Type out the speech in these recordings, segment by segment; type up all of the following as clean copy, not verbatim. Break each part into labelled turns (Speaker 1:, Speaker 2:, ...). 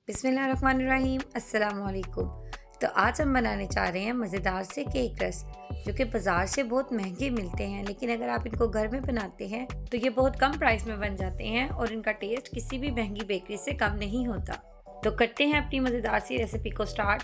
Speaker 1: बिस्मिल्लाहिर्रहमानिर्रहीम अस्सलाम वालेकुम। तो आज हम बनाने चाह रहे हैं मज़ेदार से केक रस, जो कि बाज़ार से बहुत महंगे मिलते हैं, लेकिन अगर आप इनको घर में बनाते हैं तो ये बहुत कम प्राइस में बन जाते हैं और इनका टेस्ट किसी भी महंगी बेकरी से कम नहीं होता। तो करते हैं अपनी मज़ेदार सी रेसिपी को स्टार्ट।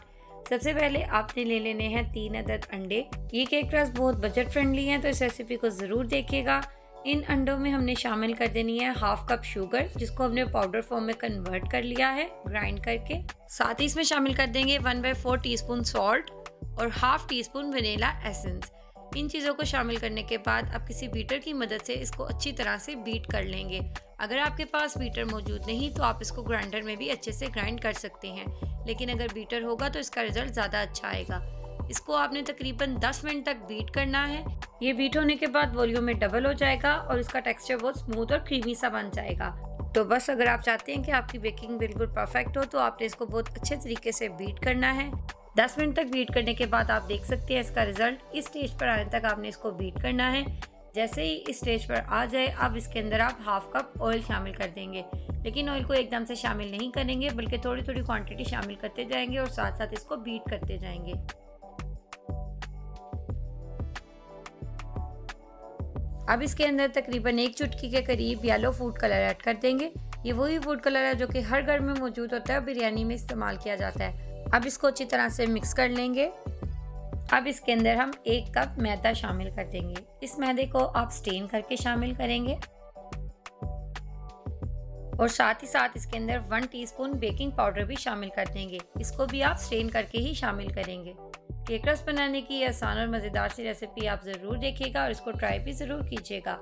Speaker 1: सबसे पहले आपने ले लेने हैं 3 अदद अंडे। ये केक रस बहुत बजट फ्रेंडली है, तो इस रेसिपी को ज़रूर देखिएगा। इन अंडों में हमने शामिल कर देनी है हाफ कप शुगर, जिसको हमने पाउडर फॉर्म में कन्वर्ट कर लिया है ग्राइंड करके। साथ ही इसमें शामिल कर देंगे 1/4 टीस्पून सॉल्ट और half teaspoon vanilla essence. इन चीज़ों को शामिल करने के बाद आप किसी बीटर की मदद से इसको अच्छी तरह से बीट कर लेंगे। अगर आपके पास बीटर मौजूद नहीं तो आप इसको ग्राइंडर में भी अच्छे से ग्राइंड कर सकते हैं, लेकिन अगर बीटर होगा तो इसका रिजल्ट ज़्यादा अच्छा आएगा। इसको आपने तकरीबन 10 मिनट तक बीट करना है। ये बीट होने के बाद वॉल्यूम में डबल हो जाएगा और इसका टेक्सचर बहुत स्मूथ और क्रीमी सा बन जाएगा। तो बस अगर आप चाहते हैं कि आपकी बेकिंग बिल्कुल परफेक्ट हो तो आपने इसको बहुत अच्छे तरीके से बीट करना है। 10 मिनट तक बीट करने के बाद आप देख सकते हैं इसका रिजल्ट। इस स्टेज पर आने तक आपने इसको बीट करना है। जैसे ही इस स्टेज पर आ जाए, अब इसके अंदर आप हाफ कप ऑयल शामिल कर देंगे, लेकिन ऑयल को एकदम से शामिल नहीं करेंगे, बल्कि थोड़ी थोड़ी क्वांटिटी शामिल करते जाएंगे और साथ साथ इसको बीट करते जाएंगे। अब इसके अंदर तकरीबन 1 चुटकी के करीब येलो फूड कलर ऐड कर देंगे। ये वही फूड कलर है जो कि हर घर में मौजूद होता है और बिरयानी में इस्तेमाल किया जाता है। अब इसको अच्छी तरह से मिक्स कर लेंगे। अब इसके अंदर हम 1 कप मैदा शामिल कर देंगे। इस मैदे को आप स्टेन करके शामिल करेंगे और साथ ही साथ इसके अंदर 1 टीस्पून बेकिंग पाउडर भी शामिल कर देंगे। इसको भी आप स्टेन करके ही शामिल करेंगे। केक रस बनाने की ये आसान और मज़ेदार सी रेसिपी आप ज़रूर देखिएगा और इसको ट्राई भी ज़रूर कीजिएगा।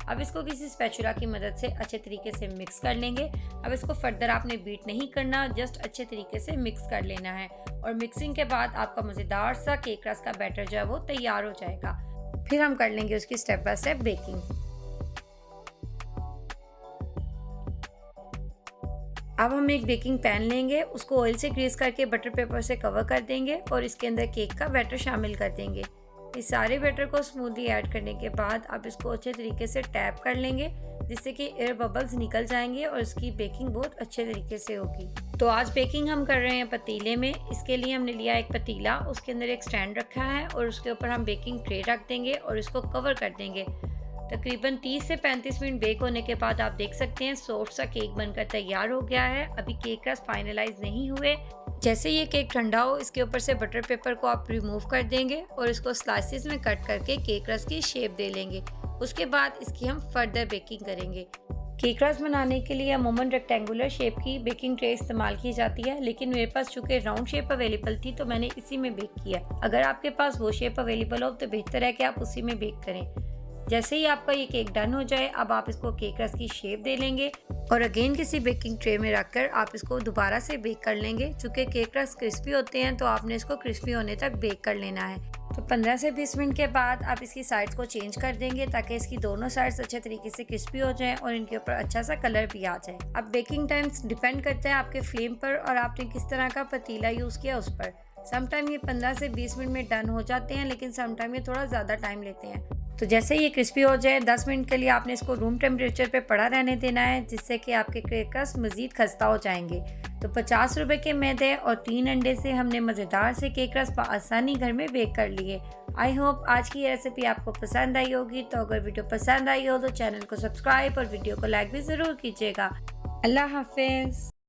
Speaker 1: अब इसको किसी स्पैचुला की मदद से अच्छे तरीके से मिक्स कर लेंगे। अब इसको फर्दर आपने बीट नहीं करना, जस्ट अच्छे तरीके से मिक्स कर लेना है और मिक्सिंग के बाद आपका मज़ेदार सा केक रस का बैटर जो है वो तैयार हो जाएगा। फिर हम कर लेंगे उसकी स्टेप बाय स्टेप बेकिंग। अब हम एक बेकिंग पैन लेंगे, उसको ऑयल से ग्रीस करके बटर पेपर से कवर कर देंगे और इसके अंदर केक का बैटर शामिल कर देंगे। इस सारे बैटर को स्मूथली ऐड करने के बाद आप इसको अच्छे तरीके से टैप कर लेंगे, जिससे कि एयर बबल्स निकल जाएंगे और इसकी बेकिंग बहुत अच्छे तरीके से होगी। तो आज बेकिंग हम कर रहे हैं पतीले में। इसके लिए हमने लिया एक पतीला, उसके अंदर एक स्टैंड रखा है और उसके ऊपर हम बेकिंग ट्रे रख देंगे और इसको कवर कर देंगे। तकरीबन 30 से 35 मिनट बेक होने के बाद आप देख सकते हैं सॉफ्ट सा केक बनकर तैयार हो गया है। अभी केक रस फाइनलाइज नहीं हुए। जैसे ये केक ठंडा हो, इसके ऊपर से बटर पेपर को आप रिमूव कर देंगे और इसको स्लाइसेस में कट करके केक रस की शेप दे लेंगे। उसके बाद इसकी हम फर्दर बेकिंग करेंगे। केक रस बनाने के लिए अमूमन रेक्टेंगुलर शेप की बेकिंग ट्रे इस्तेमाल की जाती है, लेकिन मेरे पास चूंकि राउंड शेप अवेलेबल थी तो मैंने इसी में बेक किया। अगर आपके पास वो शेप अवेलेबल हो तो बेहतर है कि आप उसी में बेक करें। जैसे ही आपका ये केक डन हो जाए, अब आप इसको केक रस की शेप दे लेंगे और अगेन किसी बेकिंग ट्रे में रखकर आप इसको दोबारा से बेक कर लेंगे। चूँकि केक रस क्रिस्पी होते हैं तो आपने इसको क्रिस्पी होने तक बेक कर लेना है। तो 15 से 20 मिनट के बाद आप इसकी साइड्स को चेंज कर देंगे ताकि इसकी दोनों साइड्स अच्छे तरीके से क्रिस्पी हो जाएं और इनके ऊपर अच्छा सा कलर भी आ जाए। अब बेकिंग टाइम्स डिपेंड करता है आपके फ्लेम पर और आपने किस तरह का पतीला यूज़ किया उस पर। समटाइम ये 15 से 20 मिनट में डन हो जाते हैं, लेकिन समटाइम ये थोड़ा ज़्यादा टाइम लेते हैं। तो जैसे ये क्रिस्पी हो जाए, 10 मिनट के लिए आपने इसको रूम टेम्परेचर पे पड़ा रहने देना है, जिससे कि आपके केक रस मज़ीद खस्ता हो जाएंगे। तो 50 रुपए के मैदे और 3 अंडे से हमने मज़ेदार से केक रस आसानी घर में बेक कर लिए। आई होप आज की रेसिपी आपको पसंद आई होगी। तो अगर वीडियो पसंद आई हो तो चैनल को सब्सक्राइब और वीडियो को लाइक भी ज़रूर कीजिएगा। अल्लाह हाफिज़।